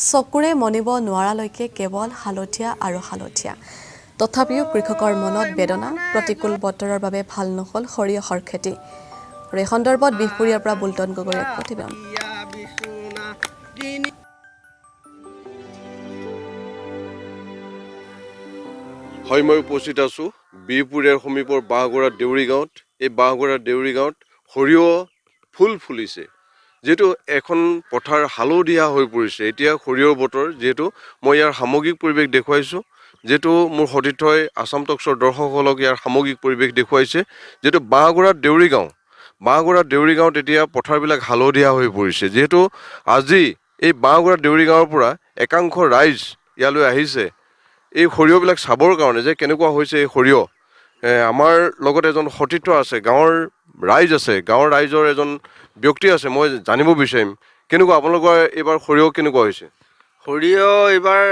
চকুৰে মনিব নোৱাৰালৈকে কেৱল হালধীয়া আৰু হালধীয়া। তথাপিও কৃষকৰ মনত বেদনা, প্ৰতিকূল বতৰৰ বাবে ভাল নহ'ল সৰিয়হৰ খেতি। আৰু এই সন্দৰ্ভত বিহপুৰীয়াৰ পৰা বুলটন গগৈৰ প্ৰতিবেদন। হয়, মই উপস্থিত আছোঁ বিহপুৰীয়াৰ সমীপৰ বাঁহগৰা দেউৰী গাঁৱত। এই বাঁহগৰা দেউৰী গাঁৱত সৰিয়হ ফুল ফুলিছে, যিহেতু এখন পথাৰ হালধীয়া হৈ পৰিছে। এতিয়া সৰিয়হৰ বতৰ, যিহেতু মই ইয়াৰ সামগ্ৰিক পৰিৱেশ দেখুৱাইছোঁ, যিহেতু মোৰ সতীৰ্থই আছাম টকছৰ দৰ্শকসকলক ইয়াৰ সামগ্ৰিক পৰিৱেশ দেখুৱাইছে। যিহেতু বাঁহগৰা দেউৰী গাঁৱত এতিয়া পথাৰবিলাক হালধীয়া হৈ পৰিছে। যিহেতু আজি এই বাঁহগৰা দেউৰী গাঁৱৰ পৰা একাংশ ৰাইজ ইয়ালৈ আহিছে এই সৰিয়হবিলাক চাবৰ কাৰণে যে কেনেকুৱা হৈছে এই সৰিয়হ। আমাৰ লগত এজন সতীৰ্থ আছে, গাঁৱৰ ৰাইজৰ এজন ব্যক্তি আছে, মই জানিব বিচাৰিম কেনেকুৱা আপোনালোকৰ এইবাৰ সৰিয়হ কেনেকুৱা হৈছে। সৰিয়হ এইবাৰ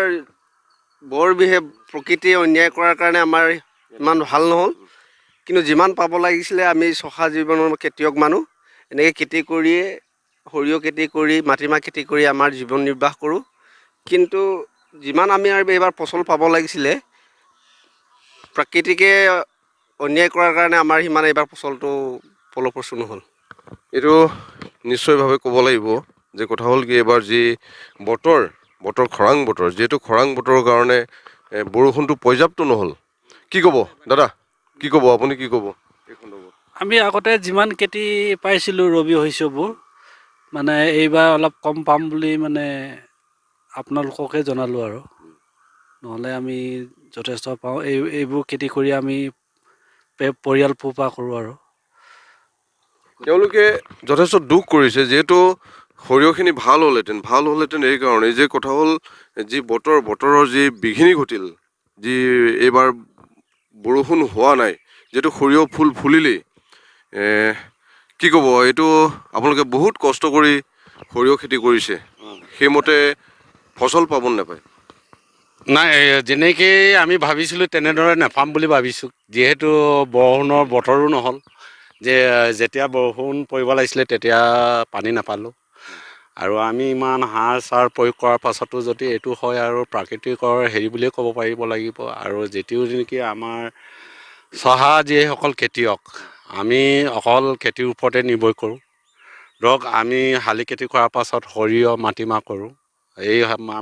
বৰ বিশেষ প্ৰকৃতিয়ে অন্যায় কৰাৰ কাৰণে আমাৰ ইমান ভাল নহ'ল, কিন্তু যিমান পাব লাগিছিলে আমি চহা জীৱনৰ খেতিয়ক মানুহ, এনেকৈ খেতি কৰিয়ে সৰিয়হ খেতি কৰি মাটিমাহ খেতি কৰি আমাৰ জীৱন নিৰ্বাহ কৰোঁ। কিন্তু যিমান আমি এইবাৰ ফচল পাব লাগিছিলে, প্ৰাকৃতিকে অন্যায় কৰাৰ কাৰণে আমাৰ সিমান এইবাৰ ফচলটো ফলপ্ৰসূ নহ'ল। এইটো নিশ্চয়ভাৱে ক'ব লাগিব যে কথা হ'ল কি, এইবাৰ যি বতৰ খৰাং বতৰ, যিহেতু খৰাং বতৰৰ কাৰণে বৰষুণটো পৰ্যাপ্ত নহ'ল। কি ক'ব দাদা, কি ক'ব আপুনি, কি ক'ব এই সন্দৰ্ভত? আমি আগতে যিমান খেতি পাইছিলোঁ ৰবি শস্যবোৰ, মানে এইবাৰ অলপ কম পাম বুলি মানে আপোনালোককে জনালোঁ আৰু। নহ'লে আমি যথেষ্ট পাওঁ, এইবোৰ খেতি কৰি আমি পৰিয়াল পোহপাল কৰোঁ আৰু। তেওঁলোকে যথেষ্ট দুখ কৰিছে, যিহেতু সৰিয়হখিনি ভাল হ'লহেঁতেন এই কাৰণেই যে কথা হ'ল যি বতৰৰ যি বিঘিনি ঘটিল, যি এইবাৰ বৰষুণ হোৱা নাই, যিহেতু সৰিয়হ ফুল ফুলিলেই। কি ক'ব, এইটো আপোনালোকে বহুত কষ্ট কৰি সৰিয়হ খেতি কৰিছে, সেইমতে ফচল পাব নাপায়। নাই, যেনেকৈ আমি ভাবিছিলোঁ তেনেদৰে নাপাম বুলি ভাবিছোঁ, যিহেতু বৰষুণৰ বতৰো নহ'ল। যেতিয়া বৰষুণ পৰিব লাগিছিলে তেতিয়া পানী নাপালোঁ, আৰু আমি ইমান সাৰ চাৰ প্ৰয়োগ কৰাৰ পাছতো যদি এইটো হয় আৰু প্ৰাকৃতিকৰ হেৰি বুলিয়ে ক'ব পাৰিব লাগিব। আৰু যেতিয়াও নেকি আমাৰ চহা যিসকল খেতিয়ক, আমি অকল খেতিৰ ওপৰতে নিৰ্ভৰ কৰোঁ। ধৰক আমি শালি খেতি কৰাৰ পাছত সৰিয়হ মাটিমাহ কৰোঁ। এই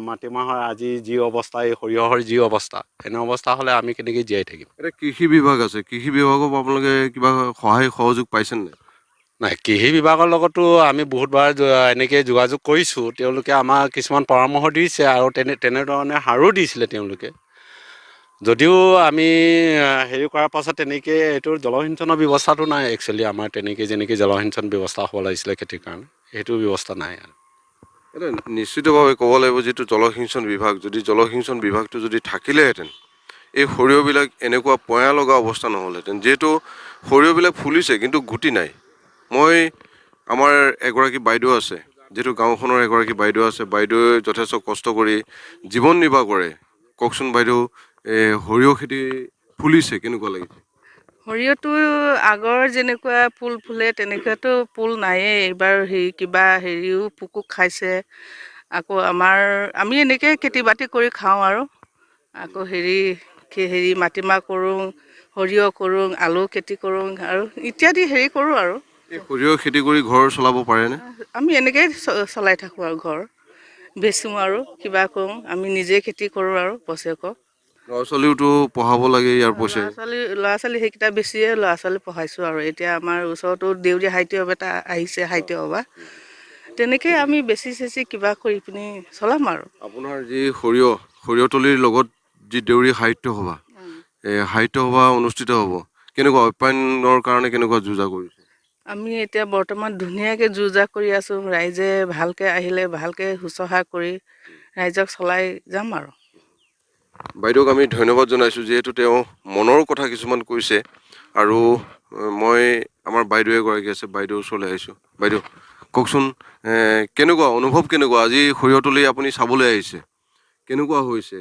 মাটিমাহৰ আজি যি অৱস্থা, এই সৰিয়হৰ যি অৱস্থা, এনে অৱস্থা হ'লে আমি কেনেকৈ জীয়াই থাকিম। এতিয়া কৃষি বিভাগ আছে, কৃষি বিভাগৰ পৰা আপোনালোকে কিবা সহায় সহযোগ পাইছেনে নাই? নাই, কৃষি বিভাগৰ লগতো আমি বহুতবাৰ এনেকৈ যোগাযোগ কৰিছোঁ। তেওঁলোকে আমাক কিছুমান পৰামৰ্শ দিছে আৰু তেনেধৰণে সাৰো দিছিলে তেওঁলোকে। যদিও আমি হেৰি কৰাৰ পাছত তেনেকৈ এইটো জলসিঞ্চনৰ ব্যৱস্থাটো নাই একচুৱেলি আমাৰ, তেনেকৈ যেনেকৈ জলসিঞ্চন ব্যৱস্থা হ'ব লাগিছিলে খেতিৰ কাৰণে, সেইটো ব্যৱস্থা নাই। এতিয়া নিশ্চিতভাৱে ক'ব লাগিব, যিটো জলসিঞ্চন বিভাগটো যদি থাকিলেহেঁতেন, এই সৰিয়হবিলাক এনেকুৱা পয়া লগা অৱস্থা নহ'লহেঁতেন। যিহেতু সৰিয়হবিলাক ফুলিছে কিন্তু গুটি নাই। আমাৰ এগৰাকী বাইদেউ আছে, যিহেতু গাঁওখনৰ এগৰাকী বাইদেউ আছে, বাইদেৱে যথেষ্ট কষ্ট কৰি জীৱন নিৰ্বাহ কৰে। কওকচোন বাইদেউ, সৰিয়হ খেতি ফুলিছে, কেনেকুৱা লাগিছে? সৰিয়হটো আগৰ যেনেকুৱা ফুল ফুলে তেনেকুৱাতো ফুল নায়েই এইবাৰ। কিবা হেৰিও পোকো খাইছে। আকৌ আমি এনেকৈ খেতি বাতি কৰি খাওঁ আৰু। আকৌ মাটিমাহ কৰোঁ, সৰিয়হ কৰোঁ, আলু খেতি কৰোঁ আৰু ইত্যাদি হেৰি কৰোঁ আৰু। এই সৰিয়হ খেতি কৰি ঘৰ চলাব পাৰেনে? আমি এনেকেই চলাই থাকোঁ আৰু ঘৰ। বেচোঁ আৰু কিবা কৰোঁ, আমি নিজে খেতি কৰোঁ আৰু বছৰেকত। ল'ৰা ছোৱালীওতো পঢ়াব লাগে ইয়াৰ পইচাই। ল'ৰা ছোৱালী সেইকেইটা বেছিয়ে ল'ৰা ছোৱালী পঢ়াইছোঁ আৰু। এতিয়া আমাৰ ওচৰতো দেউৰী সাহিত্য সভা এটা আহিছে, সাহিত্য সভা, তেনেকৈ আমি বেছি কিবা কৰি পিনি চলাম আৰু। আপোনাৰ যি সৰিয়হতলীৰ লগত যি দেউৰী সাহিত্য সভা, এই সাহিত্য সভা অনুষ্ঠিত হ'ব, কেনেকুৱা অভ্যায়নৰ কাৰণে কেনেকুৱা যো জা কৰিছে? আমি এতিয়া বৰ্তমান ধুনীয়াকৈ যো জা কৰি আছোঁ। ৰাইজে ভালকৈ আহিলে ভালকৈ শুশ্ৰূষা কৰি ৰাইজক চলাই যাম আৰু। বাইদেউক আমি ধন্যবাদ জনাইছোঁ, যিহেতু তেওঁ মনৰ কথা কিছুমান কৈছে। আৰু মই আমাৰ বাইদেউ এগৰাকী আছে, বাইদেউৰ ওচৰলৈ আহিছোঁ। বাইদেউ কওকচোন, অনুভৱ কেনেকুৱা? আজি সৰিয়হতলী আপুনি চাবলৈ আহিছে, কেনেকুৱা হৈছে,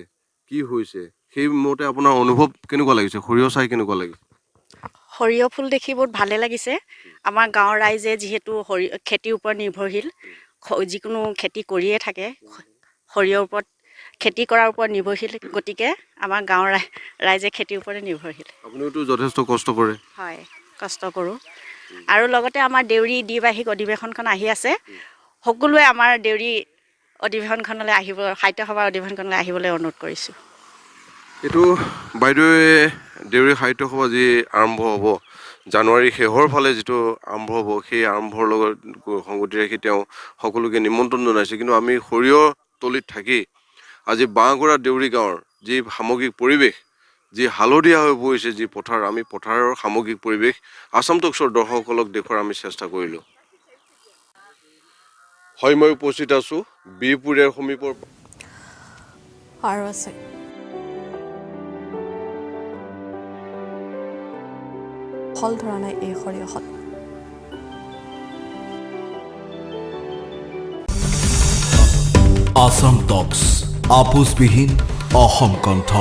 কি হৈছে, সেই মতে আপোনাৰ অনুভৱ কেনেকুৱা লাগিছে? সৰিয়হ চাই কেনেকুৱা লাগিছে? সৰিয়হ ফুল দেখি বহুত ভালে লাগিছে। আমাৰ গাঁৱৰ ৰাইজে যিহেতু খেতিৰ ওপৰত নিৰ্ভৰশীল, যিকোনো খেতি কৰিয়ে থাকে, সৰিয়হৰ ওপৰত খেতি কৰাৰ ওপৰত নিৰ্ভৰশীল, গতিকে আমাৰ গাঁৱৰ ৰাইজে খেতিৰ ওপৰতে নিৰ্ভৰশীল। আপুনিওতো যথেষ্ট কষ্ট কৰে। হয়, কষ্ট কৰোঁ। আৰু লগতে আমাৰ দেউৰী দ্বিবাৰ্ষিক অধিৱেশনখন আহি আছে। সকলোৱে আমাৰ দেউৰী অধিৱেশনখনলৈ আহিব, সাহিত্য সভাৰ অধিৱেশনখনলৈ আহিবলৈ অনুৰোধ কৰিছোঁ। এইটো বাইদেৱে দেউৰী সাহিত্য সভা যি আৰম্ভ হ'ব, জানুৱাৰী শেষৰ ফালে যিটো আৰম্ভ হ'ব, সেই আৰম্ভৰ লগত সংগতি ৰাখি তেওঁ সকলোকে নিমন্ত্ৰণ জনাইছে। কিন্তু আমি সৰিয়হ তলিত থাকি আজি বাঁহগৰা দেউৰী গাঁৱৰ যি সামগ্ৰিক পৰিৱেশ, যি হালধীয়া হৈ পৰিছে যি পথাৰ, আমি পথাৰৰ সামগ্ৰিক পৰিৱেশ আসাম টক্সৰ দৰ্শকসকলক দেখুৱাৰ আমি চেষ্টা কৰিলোঁ। হয়, মই উপস্থিত আছোঁ বিহপুৰীয়াৰ সমীপৰ আৰু আছে ফল ধৰা নাই এই সৰিয়হত। আসাম টক্স আপোচবিহীন অসম কণ্ঠ।